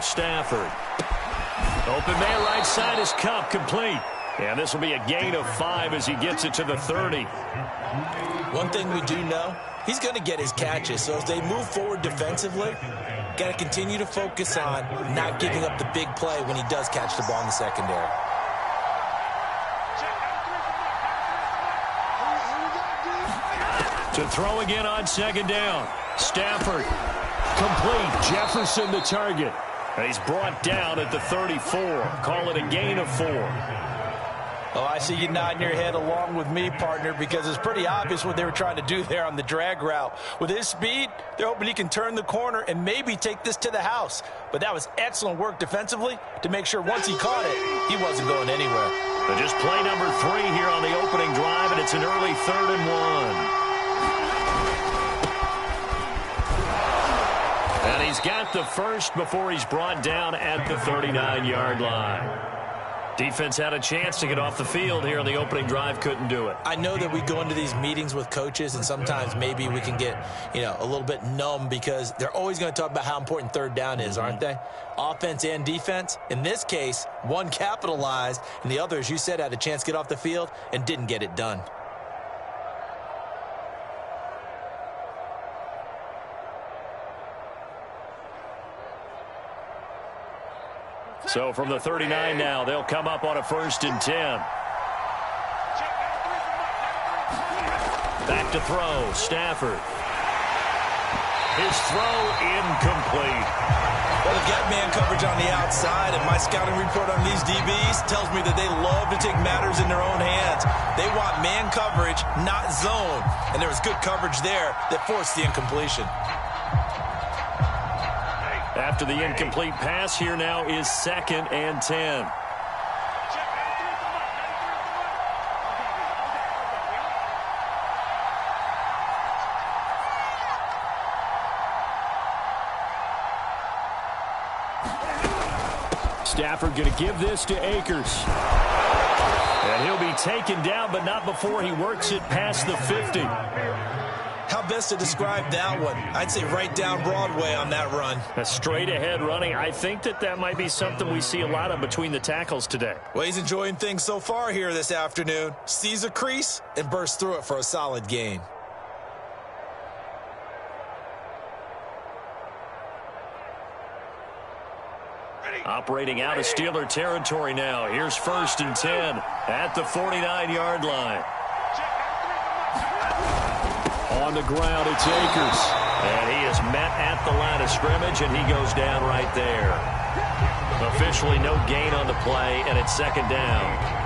Stafford. Open man right side is Cup, complete. And this will be a gain of 5 as he gets it to the 30. One thing we do know, he's going to get his catches. So as they move forward defensively, got to continue to focus on not giving up the big play when he does catch the ball in the secondary. To throw again on second down. Stafford, complete. Jefferson the target. And he's brought down at the 34. Call it a gain of 4. Oh, I see you nodding your head along with me, partner, because it's pretty obvious what they were trying to do there on the drag route. With his speed, they're hoping he can turn the corner and maybe take this to the house. But that was excellent work defensively to make sure once he caught it, he wasn't going anywhere. But just play number 3 here on the opening drive, and it's an early 3rd and 1. And he's got the first before he's brought down at the 39-yard line. Defense had a chance to get off the field here on the opening drive, couldn't do it. I know that we go into these meetings with coaches, and sometimes maybe we can get, a little bit numb because they're always going to talk about how important third down is, aren't they? Offense and defense. In this case, one capitalized, and the other, as you said, had a chance to get off the field and didn't get it done. So from the 39 now, they'll come up on a 1st and 10. Back to throw, Stafford. His throw incomplete. Well, they've got man coverage on the outside, and my scouting report on these DBs tells me that they love to take matters in their own hands. They want man coverage, not zone, and there was good coverage there that forced the incompletion. After the incomplete pass, here now is 2nd and 10. Stafford going to give this to Akers. And he'll be taken down, but not before he works it past the 50. How best to describe that one? I'd say right down Broadway on that run. A straight-ahead running. I think that might be something we see a lot of between the tackles today. Well, he's enjoying things so far here this afternoon. Sees a crease and bursts through it for a solid gain. Operating out of Steeler territory now. Here's 1st and 10 at the 49-yard line. On the ground, it's Akers. And he is met at the line of scrimmage, and he goes down right there. Officially no gain on the play, and it's 2nd down.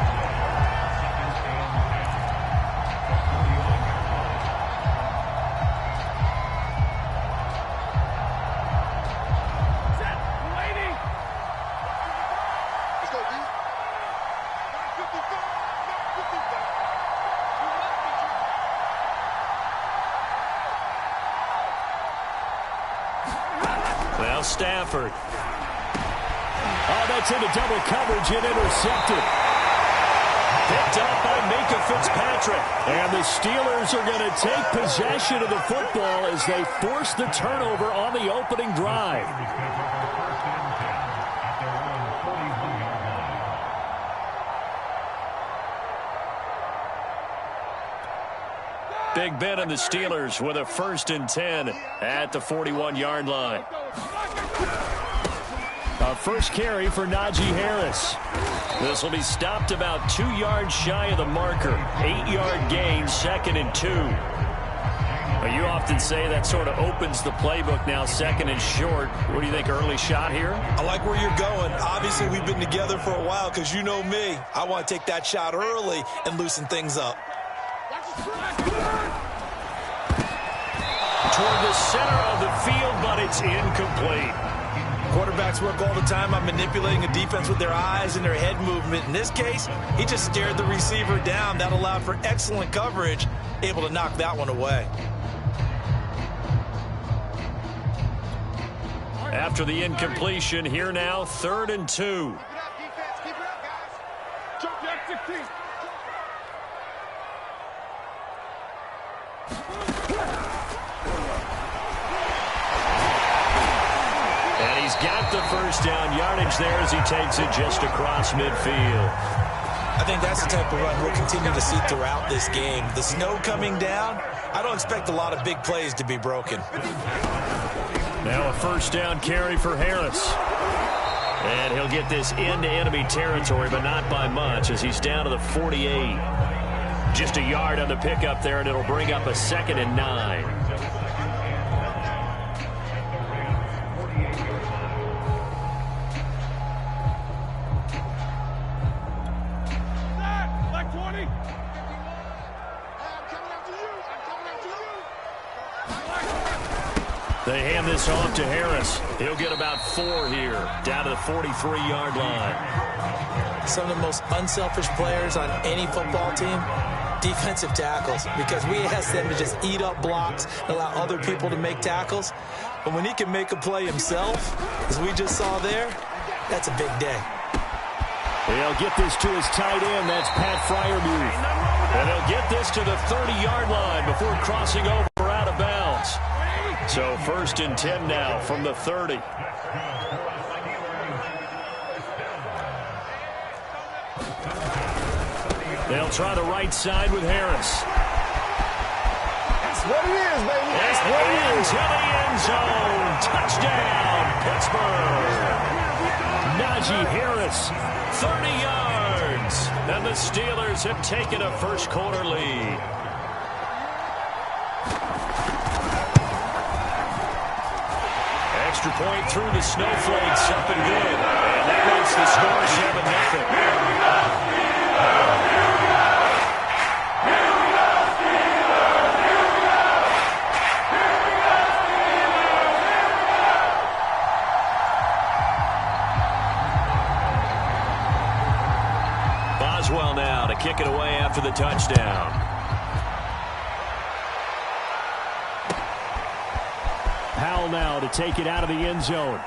Stafford. Oh, that's into double coverage and intercepted. Picked up by Minka Fitzpatrick. And the Steelers are going to take possession of the football as they force the turnover on the opening drive. Big Ben and the Steelers with a 1st and 10 at the 41-yard line. A first carry for Najee Harris. This will be stopped about 2 yards shy of the marker. 8-yard gain, 2nd and 2. You often say that sort of opens the playbook now, 2nd and short. What do you think, early shot here? I like where you're going. Obviously, we've been together for a while because you know me. I want to take that shot early and loosen things up. Toward the center of the field, but it's incomplete. Quarterbacks work all the time on manipulating a defense with their eyes and their head movement. In this case, he just stared the receiver down. That allowed for excellent coverage, able to knock that one away. After the incompletion, here now, 3rd and 2. got the first down yardage there as he takes it just across midfield. I think that's the type of run we'll continue to see throughout this game. The snow coming down, I don't expect a lot of big plays to be broken. Now a first down carry for Harris. And he'll get this into enemy territory, but not by much as he's down to the 48. Just a yard on the pickup there, and it'll bring up a 2nd and 9. They hand this off to Harris. He'll get about 4 here, down to the 43-yard line. Some of the most unselfish players on any football team, defensive tackles, because we ask them to just eat up blocks and allow other people to make tackles. But when he can make a play himself, as we just saw there, that's a big day. He'll get this to his tight end. That's Pat Freiermuth. And he'll get this to the 30-yard line before crossing over out of bounds. So 1st and 10 now from the 30. They'll try the right side with Harris. That's what it is, baby. That's what it is. Into the end zone. Touchdown, Pittsburgh. Najee Harris, 30 yards. And the Steelers have taken a first-quarter lead. Extra point through the snowflakes, up and good. And that makes the score 7-0. Boswell now to kick it away after the touchdown. Powell now to take it out of the end zone.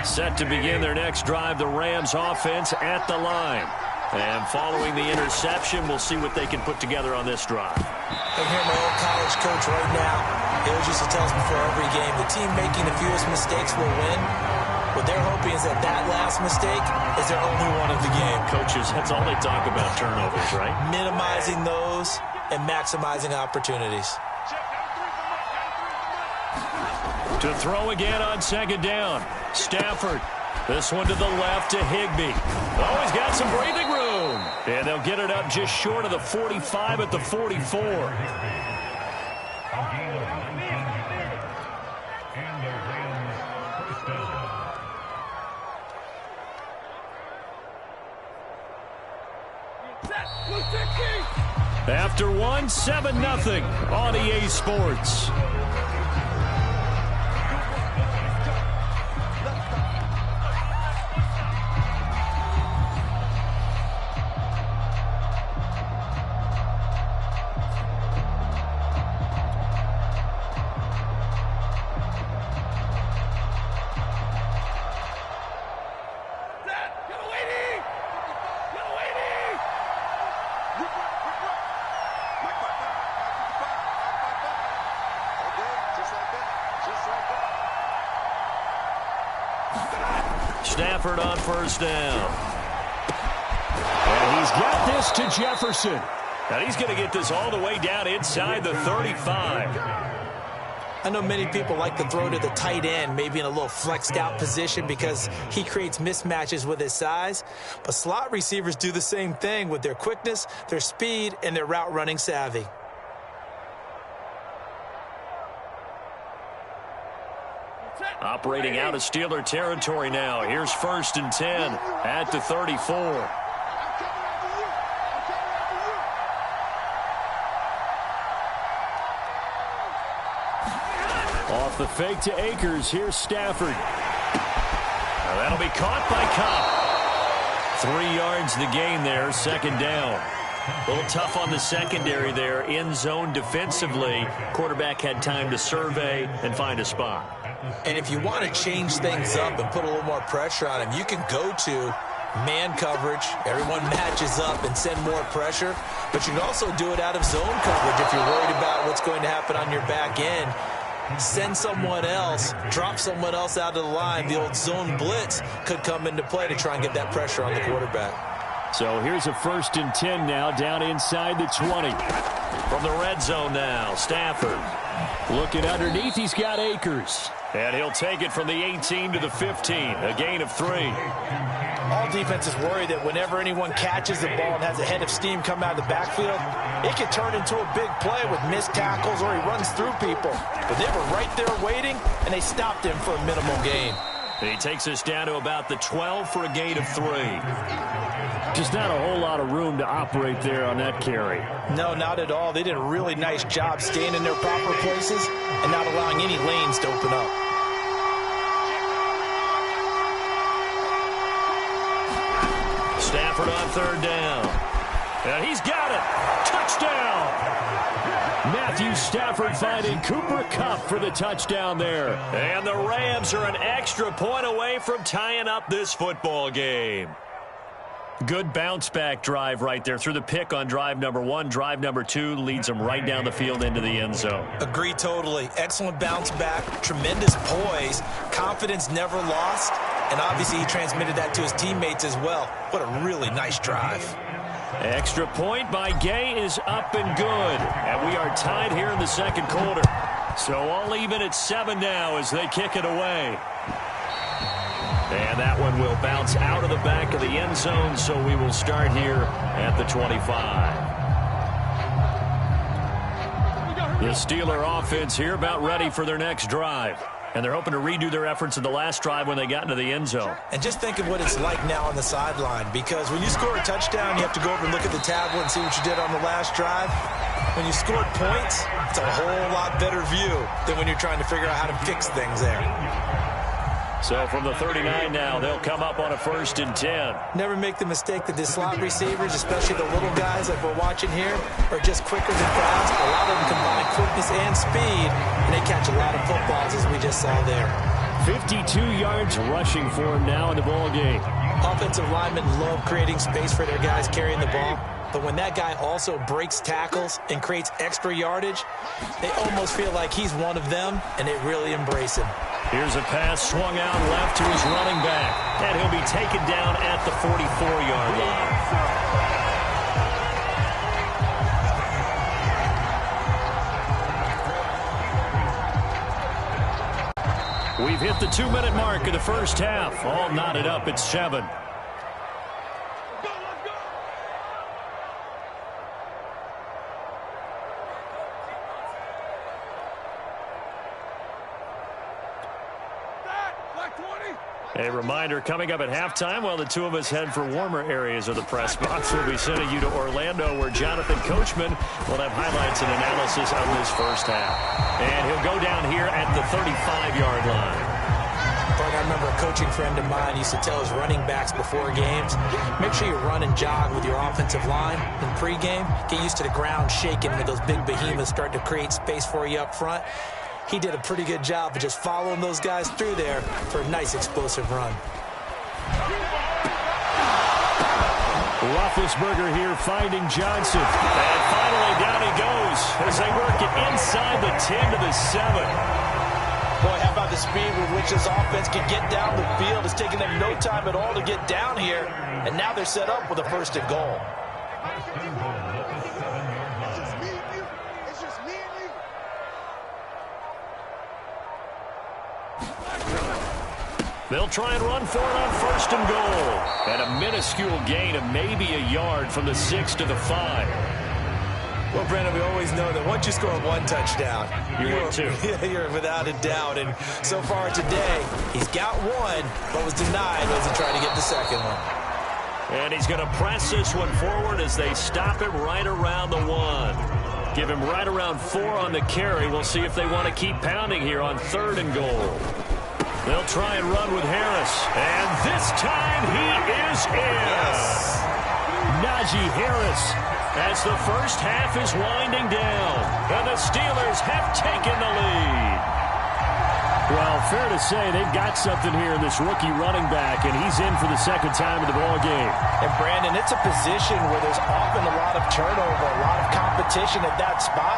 Set to begin their next drive, the Rams offense at the line. And following the interception, we'll see what they can put together on this drive. I hear my old college coach right now. He always used to tell us before every game, the team making the fewest mistakes will win. What they're hoping is that that last mistake is their only one of the game. Coaches, that's all they talk about, turnovers, right? Minimizing those and maximizing opportunities. To throw again on 2nd down. Stafford. This one to the left to Higbee. Oh, he's got some breathing room. And they'll get it up just short of the 45 at the 44. After one, 7-0 on EA Sports. Stafford on first down. And he's got this to Jefferson. And he's going to get this all the way down inside the 35. I know many people like to throw to the tight end, maybe in a little flexed out position because he creates mismatches with his size. But slot receivers do the same thing with their quickness, their speed, and their route running savvy. Operating out of Steeler territory now. Here's 1st and 10 at the 34. Off the fake to Akers, here's Stafford. Now that'll be caught by Cobb. 3 yards the gain there, second down. A little tough on the secondary there, in zone defensively. Quarterback had time to survey and find a spot. And if you want to change things up and put a little more pressure on him, you can go to man coverage. Everyone matches up and send more pressure. But you can also do it out of zone coverage if you're worried about what's going to happen on your back end. Send someone else, drop someone else out of the line. The old zone blitz could come into play to try and get that pressure on the quarterback. So here's a 1st and 10 now, down inside the 20. From the red zone now, Stafford. Looking underneath, he's got Akers. And he'll take it from the 18 to the 15, a gain of 3. All defenses worry that whenever anyone catches the ball and has a head of steam come out of the backfield, it could turn into a big play with missed tackles or he runs through people. But they were right there waiting, and they stopped him for a minimal gain. And he takes us down to about the 12 for a gain of 3. Just not a whole lot of room to operate there on that carry. No, not at all. They did a really nice job staying in their proper places and not allowing any lanes to open up. Stafford on 3rd down. And he's got it. Touchdown. Matthew Stafford finding Cooper Kupp for the touchdown there. And the Rams are an extra point away from tying up this football game. Good bounce-back drive right there. Through the pick on drive number 1. Drive number 2 leads them right down the field into the end zone. Agree totally. Excellent bounce back. Tremendous poise. Confidence never lost. And obviously he transmitted that to his teammates as well. What a really nice drive. Extra point by Gay is up and good. And we are tied here in the second quarter. So all even at 7 now as they kick it away. And that one will bounce out of the back of the end zone, so we will start here at the 25. The Steeler offense here about ready for their next drive. And they're hoping to redo their efforts in the last drive when they got into the end zone. And just think of what it's like now on the sideline, because when you score a touchdown, you have to go over and look at the tablet and see what you did on the last drive. When you scored points, it's a whole lot better view than when you're trying to figure out how to fix things there. So from the 39 now, they'll come up on a 1st and 10. Never make the mistake that the slot receivers, especially the little guys like we're watching here, are just quicker than fast. A lot of them combine quickness and speed, and they catch a lot of footballs, as we just saw there. 52 yards rushing for him now in the ball game. Offensive linemen love creating space for their guys carrying the ball. But when that guy also breaks tackles and creates extra yardage, they almost feel like he's one of them, and they really embrace him. Here's a pass swung out left to his running back. And he'll be taken down at the 44-yard line. We've hit the 2-minute mark of the first half. All knotted up at 7. A reminder, coming up at halftime, while the two of us head for warmer areas of the press box, we'll be sending you to Orlando, where Jonathan Coachman will have highlights and analysis of this first half. And he'll go down here at the 35-yard line. Bart, I remember a coaching friend of mine used to tell his running backs before games, make sure you run and jog with your offensive line in pregame. Get used to the ground shaking when those big behemoths start to create space for you up front. He did a pretty good job of just following those guys through there for a nice explosive run. Roethlisberger here finding Johnson. And finally down he goes as they work it inside the 10 to the 7. Boy, how about the speed with which this offense can get down the field? It's taking them no time at all to get down here. And now they're set up with a 1st and goal. They'll try and run for it on 1st and goal. And a minuscule gain of maybe a yard from the 6 to the 5. Well, Brandon, we always know that once you score one touchdown, you're without a doubt. And so far today, he's got one, but was denied as he tried to get the second one. And he's going to press this one forward as they stop him right around the 1. Give him right around 4 on the carry. We'll see if they want to keep pounding here on 3rd and goal. They'll try and run with Harris. And this time he is in. Najee Harris as the first half is winding down. And the Steelers have taken the lead. Well, fair to say they've got something here in this rookie running back, and he's in for the second time in the ballgame. And, Brandon, it's a position where there's often a lot of turnover, a lot of competition at that spot.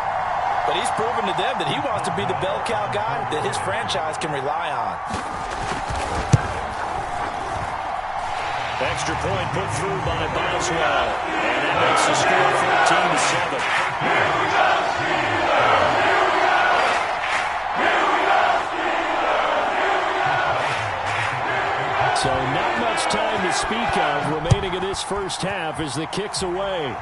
But he's proven to them that he wants to be the bell cow guy that his franchise can rely on. Extra point put through by Boswell. And that makes the score 14-7. So not much time to speak of remaining in this first half as the kick's away.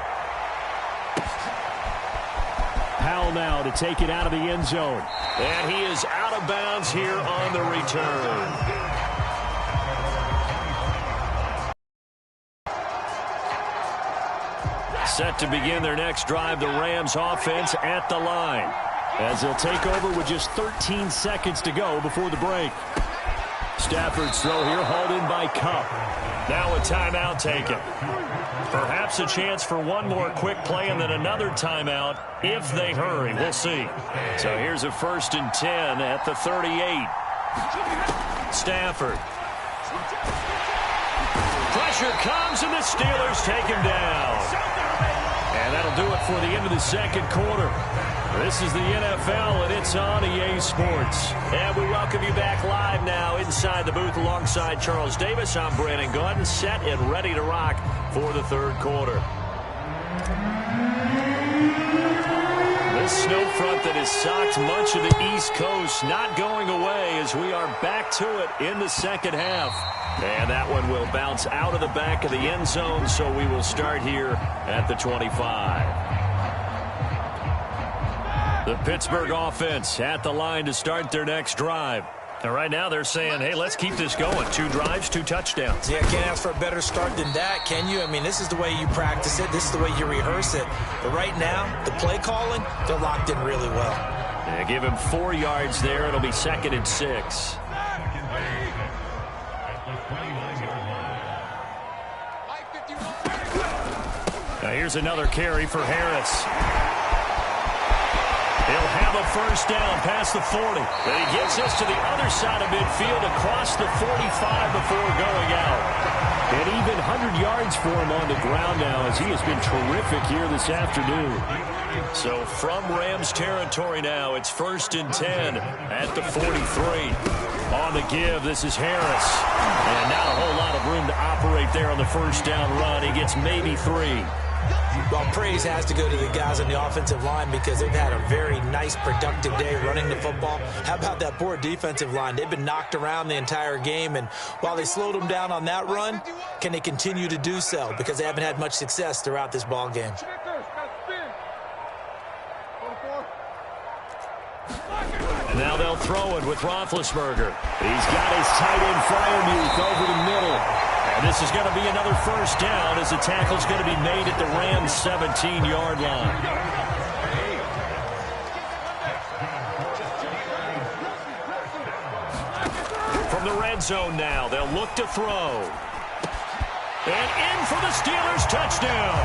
Powell now to take it out of the end zone. And he is out of bounds here on the return. Set to begin their next drive, the Rams offense at the line, as they'll take over with just 13 seconds to go before the break. Stafford's throw here hauled in by Cup. Now a timeout taken. Perhaps a chance for one more quick play and then another timeout if they hurry. We'll see. So here's a 1st and 10 at the 38. Stafford. Pressure comes and the Steelers take him down. And that'll do it for the end of the second quarter. This is the NFL, and it's on EA Sports. And we welcome you back live now inside the booth alongside Charles Davis. I'm Brandon Gaudin, set and ready to rock for the third quarter. This snow front that has socked much of the East Coast not going away as we are back to it in the second half. And that one will bounce out of the back of the end zone, so we will start here at the 25. The Pittsburgh offense at the line to start their next drive. And right now they're saying, hey, let's keep this going. 2 drives, 2 touchdowns. Yeah, can't ask for a better start than that, can you? I mean, this is the way you practice it. This is the way you rehearse it. But right now, the play calling, they're locked in really well. Yeah, give him 4 yards there. It'll be 2nd and 6. Now here's another carry for Harris. He'll have a first down past the 40. But he gets us to the other side of midfield across the 45 before going out. And even 100 yards for him on the ground now as he has been terrific here this afternoon. So from Rams territory now, it's 1st and 10 at the 43. On the give, this is Harris. And not a whole lot of room to operate there on the first down run. He gets maybe 3. Well, praise has to go to the guys on the offensive line because they've had a very nice, productive day running the football. How about that poor defensive line? They've been knocked around the entire game, and while they slowed them down on that run, can they continue to do so? Because they haven't had much success throughout this ball game. And now they'll throw it with Roethlisberger. He's got his tight end Freiermuth over the middle. And this is going to be another first down as the tackle's going to be made at the Rams' 17-yard line. From the red zone now, they'll look to throw. And in for the Steelers' touchdown.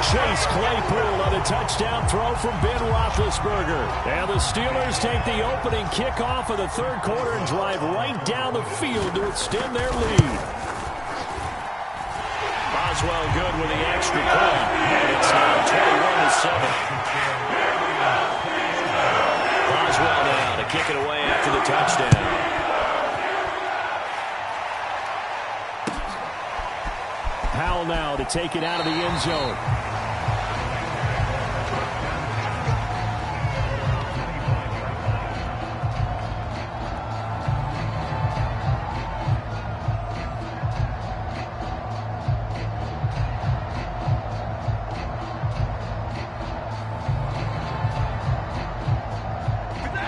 Chase Claypool on a touchdown throw from Ben Roethlisberger. And the Steelers take the opening kickoff of the third quarter and drive right down the field to extend their lead. Boswell good with the extra point. And it's now 21-7. Boswell now to kick it away after the touchdown. Powell now to take it out of the end zone.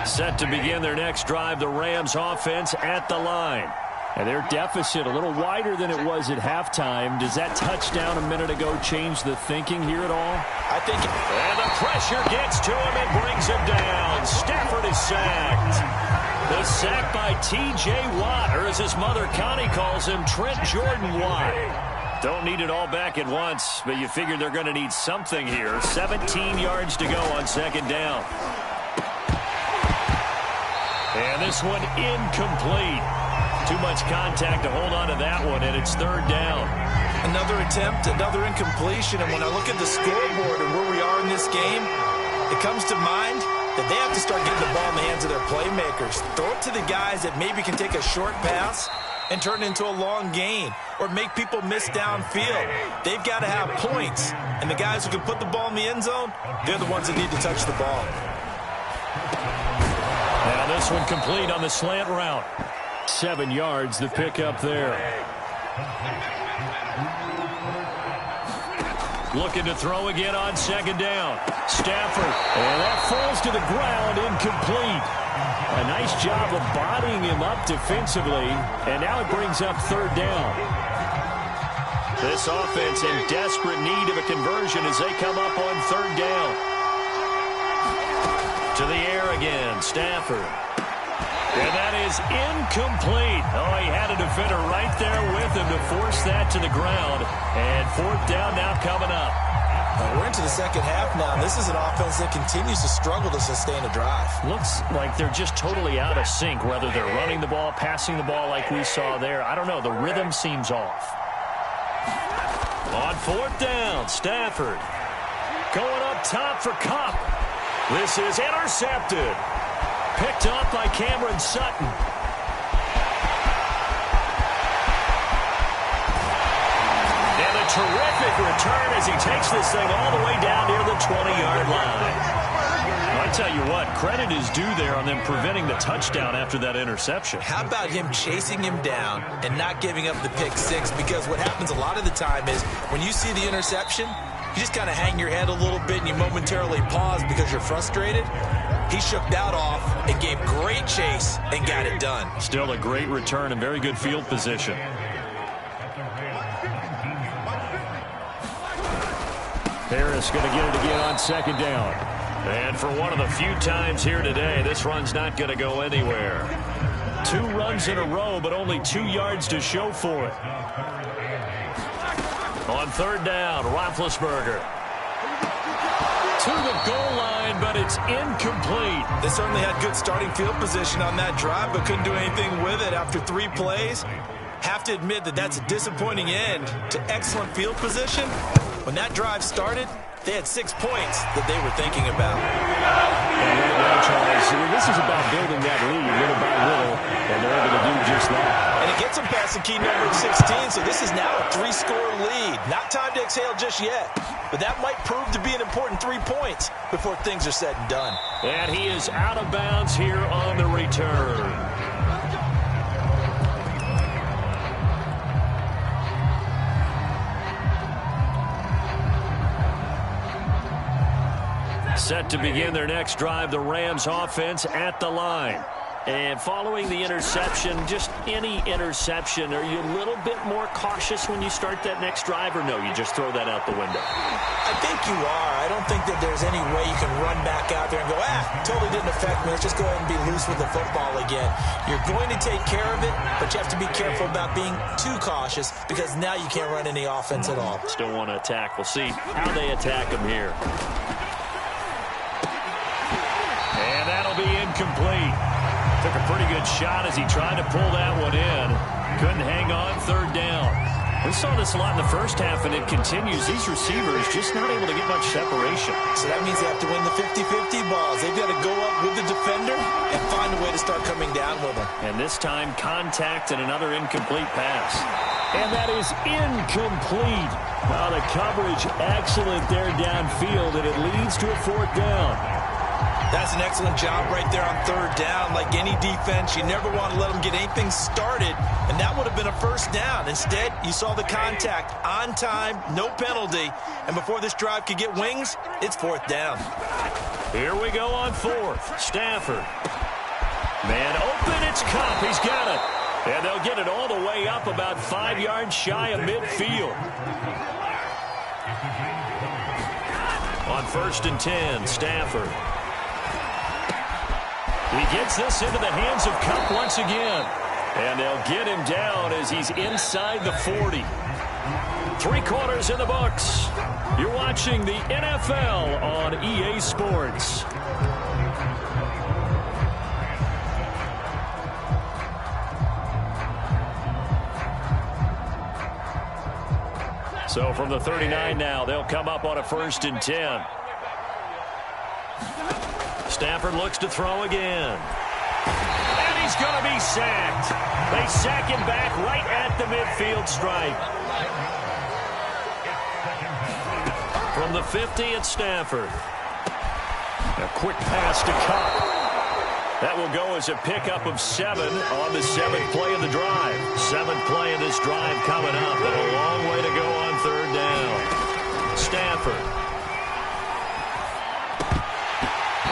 Set to begin their next drive, the Rams offense at the line. And their deficit a little wider than it was at halftime. Does that touchdown a minute ago change the thinking here at all? I think it... And the pressure gets to him and brings him down. Stafford is sacked. The sack by T.J. Watt, or as his mother Connie calls him, Trent Jordan Watt. Don't need it all back at once, but you figure they're going to need something here. 17 yards to go on second down. And this one incomplete. Too much contact to hold on to that one, and it's third down. Another attempt, another incompletion, and when I look at the scoreboard and where we are in this game, it comes to mind that they have to start getting the ball in the hands of their playmakers. Throw it to the guys that maybe can take a short pass and turn it into a long gain or make people miss downfield. They've got to have points, and the guys who can put the ball in the end zone, they're the ones that need to touch the ball. Now this one complete on the slant route. 7 yards, the pickup there. Looking to throw again on second down. Stafford, and that falls to the ground, incomplete. A nice job of bodying him up defensively, and now it brings up third down. This offense in desperate need of a conversion as they come up on third down. To the air again, Stafford. And that is incomplete. Oh, he had a defender right there with him to force that to the ground. And fourth down now coming up. We're into the second half now. This is an offense that continues to struggle to sustain a drive. Looks like they're just totally out of sync, whether they're running the ball, passing the ball like we saw there. I don't know. The rhythm seems off. On fourth down, Stafford going up top for Kupp. This is intercepted. Picked up by Cameron Sutton. And a terrific return as he takes this thing all the way down near the 20-yard line. I tell you what, credit is due there on them preventing the touchdown after that interception. How about him chasing him down and not giving up the pick six? Because what happens a lot of the time is when you see the interception, you just kind of hang your head a little bit and you momentarily pause because you're frustrated. He shook that off and gave great chase and got it done. Still a great return and very good field position. Harris going to get it again on second down. And for one of the few times here today, this run's not going to go anywhere. 2 runs in a row, but only 2 yards to show for it. On third down, Roethlisberger. To the goal line, but it's incomplete. They certainly had good starting field position on that drive, but couldn't do anything with it after 3 plays. Have to admit that that's a disappointing end to excellent field position. When that drive started, they had 6 points that they were thinking about. And right now, Charles, this is about building that lead little by little, and they're able to do just that. And it gets them past the key number of 16, so this is now a 3-score lead. Not time to exhale just yet, but that might prove to be an important 3 points before things are said and done. And he is out of bounds here on the return. Set to begin their next drive, the Rams offense at the line. And following the interception, just any interception, are you a little bit more cautious when you start that next drive, or no, you just throw that out the window? I think you are. I don't think that there's any way you can run back out there and go, totally didn't affect me. Let's just go ahead and be loose with the football again. You're going to take care of it, but you have to be careful about being too cautious because now you can't run any offense at all. Still want to attack. We'll see how they attack him here. And that'll be incomplete. Took a pretty good shot as he tried to pull that one in. Couldn't hang on third down. We saw this a lot in the first half, and it continues. These receivers just not able to get much separation. So that means they have to win the 50-50 balls. They've got to go up with the defender and find a way to start coming down with them. And this time, contact and another incomplete pass. And that is incomplete. Well, the coverage excellent there downfield, and it leads to a fourth down. That's an excellent job right there on third down. Like any defense, you never want to let them get anything started, and that would have been a first down. Instead, you saw the contact on time, no penalty, and before this drive could get wings, it's fourth down. Here we go on fourth. Stafford. Man open, it's Kupp. He's got it. And they'll get it all the way up about 5 yards shy of midfield. On 1st and 10, Stafford. He gets this into the hands of Kupp once again. And they'll get him down as he's inside the 40. 3 quarters in the books. You're watching the NFL on EA Sports. So from the 39 now, they'll come up on a 1st and 10. Stafford looks to throw again. And he's going to be sacked. They sack him back right at the midfield stripe. From the 50, it's Stafford. A quick pass to Kupp. That will go as a pickup of 7 on the 7th play of the drive. 7th play of this drive coming up, and a long way to go on 3rd down. Stafford.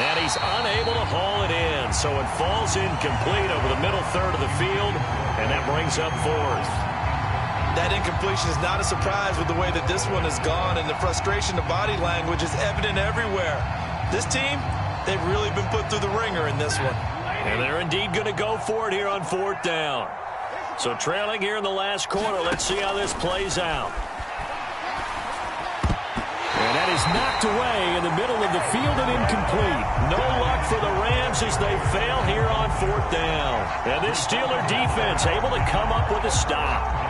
And he's unable to haul it in, so it falls incomplete over the middle 3rd of the field, and that brings up 4th. That incompletion is not a surprise with the way that this one has gone, and the frustration, the body language is evident everywhere. This team, they've really been put through the ringer in this one. And they're indeed going to go for it here on 4th down. So trailing here in the last quarter, let's see how this plays out. And that is knocked away in the middle of the field and incomplete. No luck for the Rams as they fail here on 4th down. And this Steeler defense able to come up with a stop.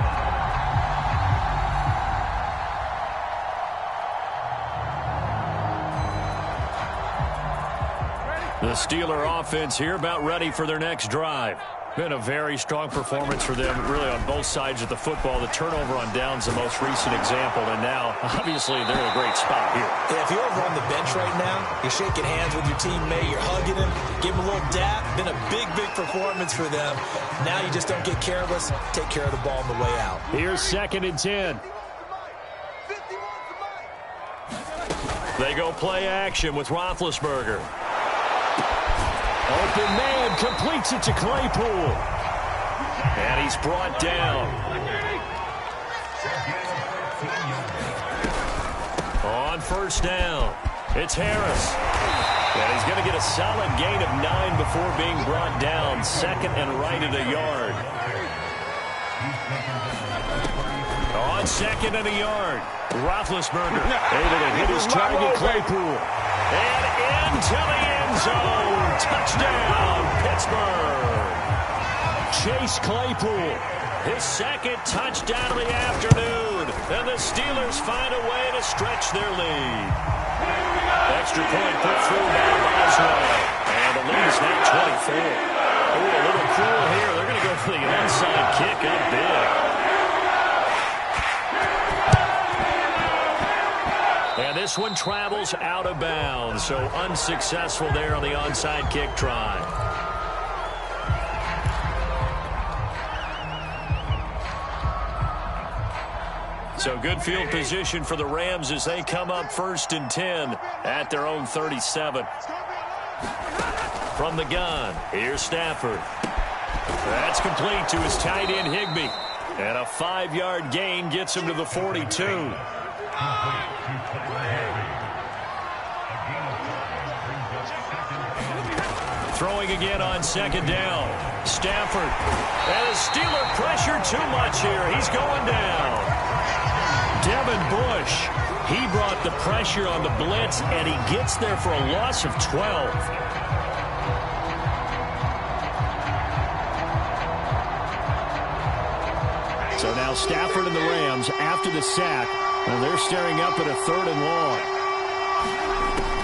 The Steeler offense here about ready for their next drive. Been a very strong performance for them, really, on both sides of the football. The turnover on downs the most recent example, and now, obviously, they're in a great spot here. Yeah, if you're over on the bench right now, you're shaking hands with your teammate, you're hugging him, give him a little dap. Been a big, big performance for them. Now you just don't get careless. Take care of the ball on the way out. Here's 2nd and 10. They go play action with Roethlisberger. Open man completes it to Claypool. And he's brought down. On 1st down, it's Harris. And he's going to get a solid gain of 9 before being brought down. 2nd and right at a yard. On 2nd and a yard, Roethlisberger able to hit his target, Claypool. And into the end zone. Touchdown, Pittsburgh. Chase Claypool, his 2nd touchdown of the afternoon. And the Steelers find a way to stretch their lead. Extra point put through by Boswell. And the lead is now 24. Ooh, a little cool here. They're going to go for the onside kick up big. And this one travels out of bounds, so unsuccessful there on the onside kick try. So good field position for the Rams as they come up 1st and 10 at their own 37. From the gun, here's Stafford. That's complete to his tight end, Higbee. And a 5-yard gain gets him to the 42. Throwing again on 2nd down. Stafford. And the Steeler pressure too much here. He's going down. Devin Bush. He brought the pressure on the blitz, and he gets there for a loss of 12. So now Stafford and the Rams after the sack. And they're staring up at a 3rd and long.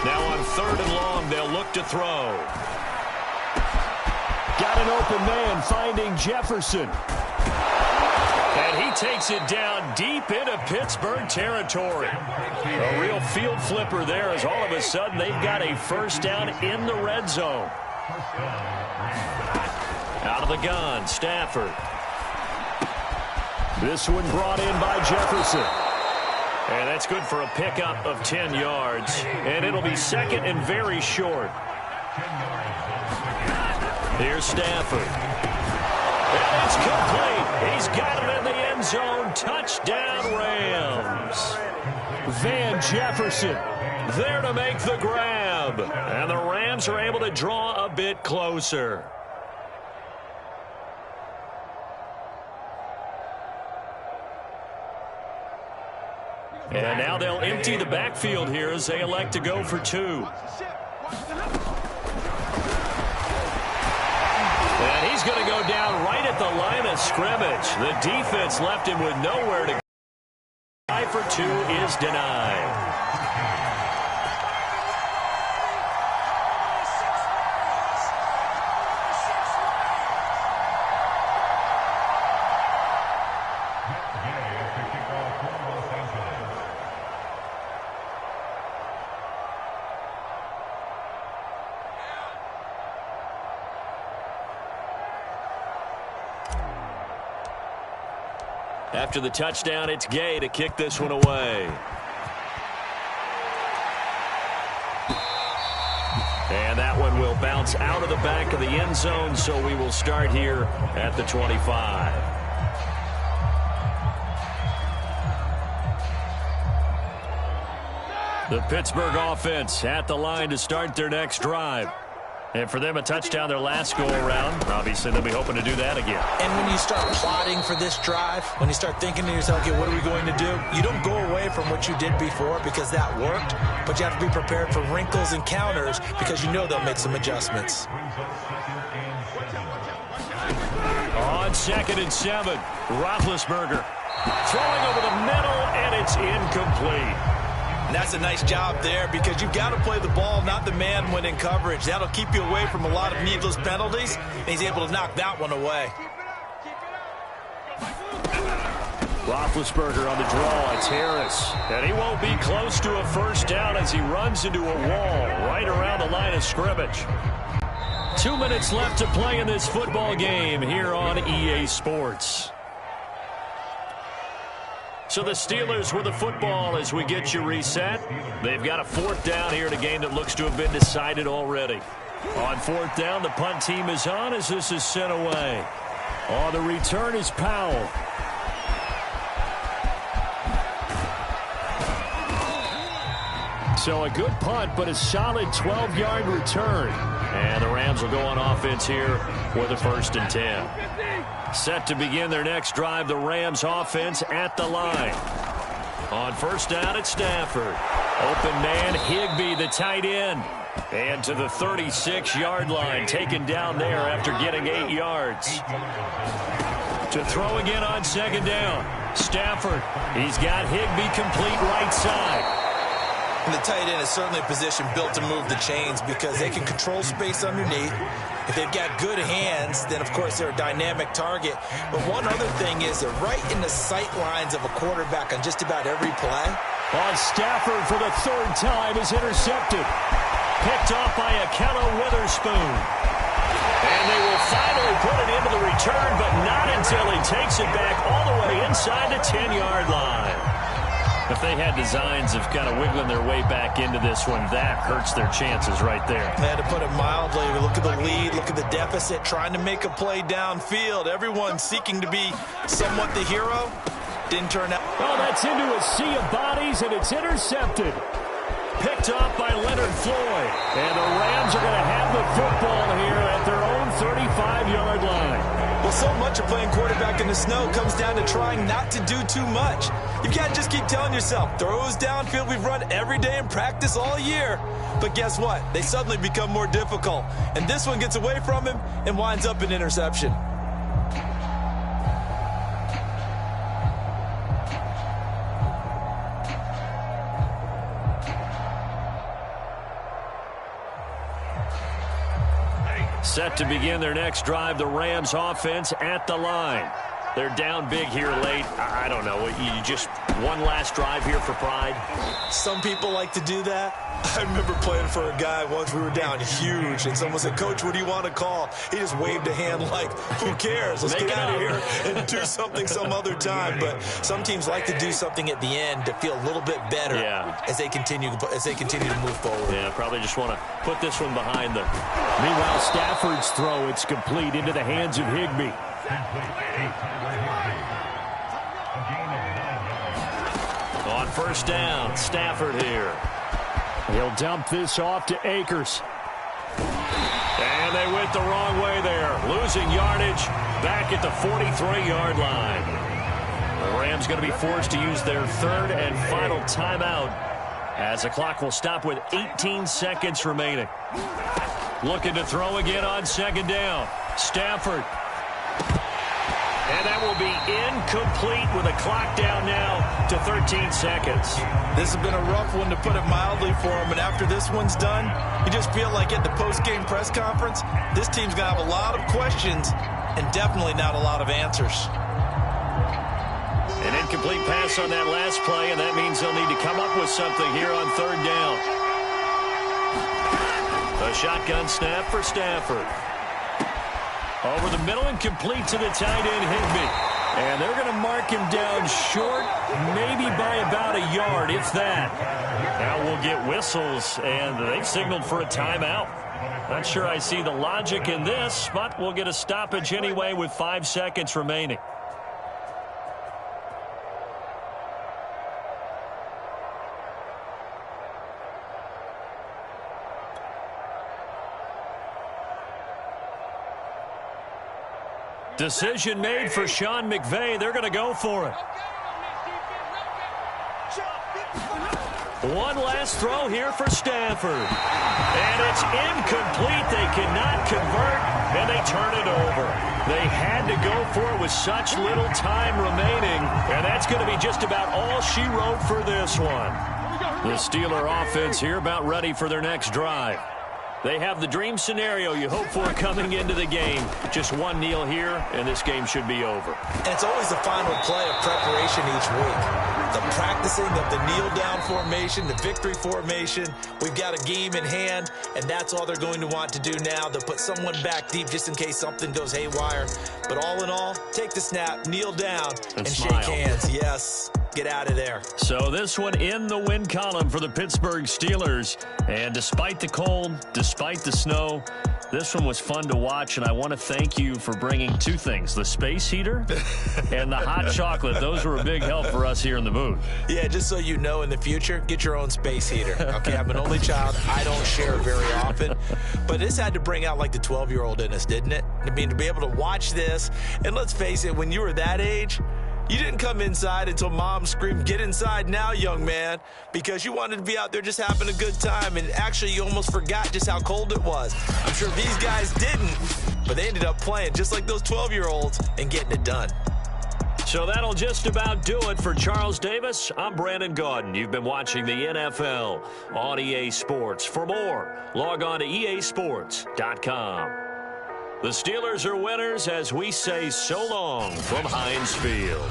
Now on 3rd and long, they'll look to throw. Got an open man finding Jefferson. And he takes it down deep into Pittsburgh territory. A real field flipper there as all of a sudden they've got a 1st down in the red zone. Out of the gun, Stafford. This one brought in by Jefferson. And that's good for a pickup of 10 yards. And it'll be 2nd and very short. Here's Stafford. And it's complete. He's got it in the end zone. Touchdown, Rams. Van Jefferson there to make the grab. And the Rams are able to draw a bit closer. And now they'll empty the backfield here as they elect to go for two. And he's going to go down right at the line of scrimmage. The defense left him with nowhere to go. Try for two is denied. After the touchdown, it's Gay to kick this one away. And that one will bounce out of the back of the end zone, so we will start here at the 25. The Pittsburgh offense at the line to start their next drive. And for them, a touchdown their last go-around. Obviously, they'll be hoping to do that again. And when you start plotting for this drive, when you start thinking to yourself, okay, what are we going to do? You don't go away from what you did before because that worked, but you have to be prepared for wrinkles and counters because you know they'll make some adjustments. On 2nd and 7, Roethlisberger throwing over the middle, and it's incomplete. And that's a nice job there because you've got to play the ball, not the man when in coverage. That'll keep you away from a lot of needless penalties, and he's able to knock that one away. Roethlisberger on the draw. It's Harris. And he won't be close to a first down as he runs into a wall right around the line of scrimmage. 2 minutes left to play in this football game here on EA Sports. So the Steelers with the football as we get you reset. They've got a 4th down here in a game that looks to have been decided already. On 4th down, the punt team is on as this is sent away. On the return is Powell. So a good punt, but a solid 12-yard return. And the Rams will go on offense here with a 1st and 10. Set to begin their next drive, the Rams offense at the line. On 1st down, it's Stafford. Open man, Higbee, the tight end. And to the 36-yard line, taken down there after getting 8 yards. To throw again on 2nd down, Stafford. He's got Higbee complete right side. And the tight end is certainly a position built to move the chains because they can control space underneath. If they've got good hands, then, of course, they're a dynamic target. But one other thing is they're right in the sight lines of a quarterback on just about every play. On Stafford for the 3rd time is intercepted. Picked off by Akello Witherspoon. And they will finally put it into the return, but not until he takes it back all the way inside the 10-yard line. If they had designs of kind of wiggling their way back into this one, that hurts their chances right there. They had to put it mildly. Look at the lead, look at the deficit, trying to make a play downfield. Everyone seeking to be somewhat the hero. Didn't turn out. Oh, that's into a sea of bodies, and it's intercepted. Picked off by Leonard Floyd. And the Rams are going to have the football here at their own 35-yard line. Well, so much of playing quarterback in the snow comes down to trying not to do too much. You can't just keep telling yourself, throws downfield we've run every day in practice all year. But guess what? They suddenly become more difficult. And this one gets away from him and winds up an interception. Set to begin their next drive, the Rams offense at the line. They're down big here late. I don't know. You just one last drive here for pride? Some people like to do that. I remember playing for a guy once. We were down huge, and someone said, "Coach, what do you want to call?" He just waved a hand like, "Who cares? Let's get out of here and do something some other time." But some teams like to do something at the end to feel a little bit better as they continue to move forward. Yeah, probably just want to put this one behind them. Meanwhile, Stafford's throw, it's complete into the hands of Higbee. On first down, Stafford here. He'll dump this off to Akers. And they went the wrong way there. Losing yardage back at the 43-yard line. The Rams going to be forced to use their third and final timeout as the clock will stop with 18 seconds remaining. Looking to throw again on second down. Stafford. And that will be incomplete with a clock down now to 13 seconds. This has been a rough one, to put it mildly, for him. And after this one's done, you just feel like at the post-game press conference, this team's going to have a lot of questions and definitely not a lot of answers. An incomplete pass on that last play, and that means they'll need to come up with something here on third down. A shotgun snap for Stafford. Over the middle and complete to the tight end, Higbee. And they're going to mark him down short, maybe by about a yard, if that. Now we'll get whistles, and they've signaled for a timeout. Not sure I see the logic in this, but we'll get a stoppage anyway with 5 seconds remaining. Decision made for Sean McVay. They're going to go for it. One last throw here for Stafford. And it's incomplete. They cannot convert, and they turn it over. They had to go for it with such little time remaining, and that's going to be just about all she wrote for this one. The Steeler offense here about ready for their next drive. They have the dream scenario you hope for coming into the game. Just one kneel here, and this game should be over. And it's always the final play of preparation each week. The practicing of the kneel-down formation, the victory formation. We've got a game in hand, and that's all they're going to want to do now. They'll put someone back deep just in case something goes haywire. But all in all, take the snap, kneel down, and shake hands. Yes. Get out of there. So this one in the win column for the Pittsburgh Steelers. And despite the cold, despite the snow, this one was fun to watch, and I want to thank you for bringing two things, the space heater and the hot chocolate. Those were a big help for us here in the booth. Yeah, just so you know, in the future, get your own space heater. Okay, I'm an only child. I don't share very often. But this had to bring out like the 12-year-old in us, didn't it? I mean, to be able to watch this, and let's face it, when you were that age, you didn't come inside until mom screamed, "Get inside now, young man," because you wanted to be out there just having a good time, and actually you almost forgot just how cold it was. I'm sure these guys didn't, but they ended up playing just like those 12-year-olds and getting it done. So that'll just about do it for Charles Davis. I'm Brandon Gaudin. You've been watching the NFL on EA Sports. For more, log on to easports.com. The Steelers are winners as we say so long from Heinz Field.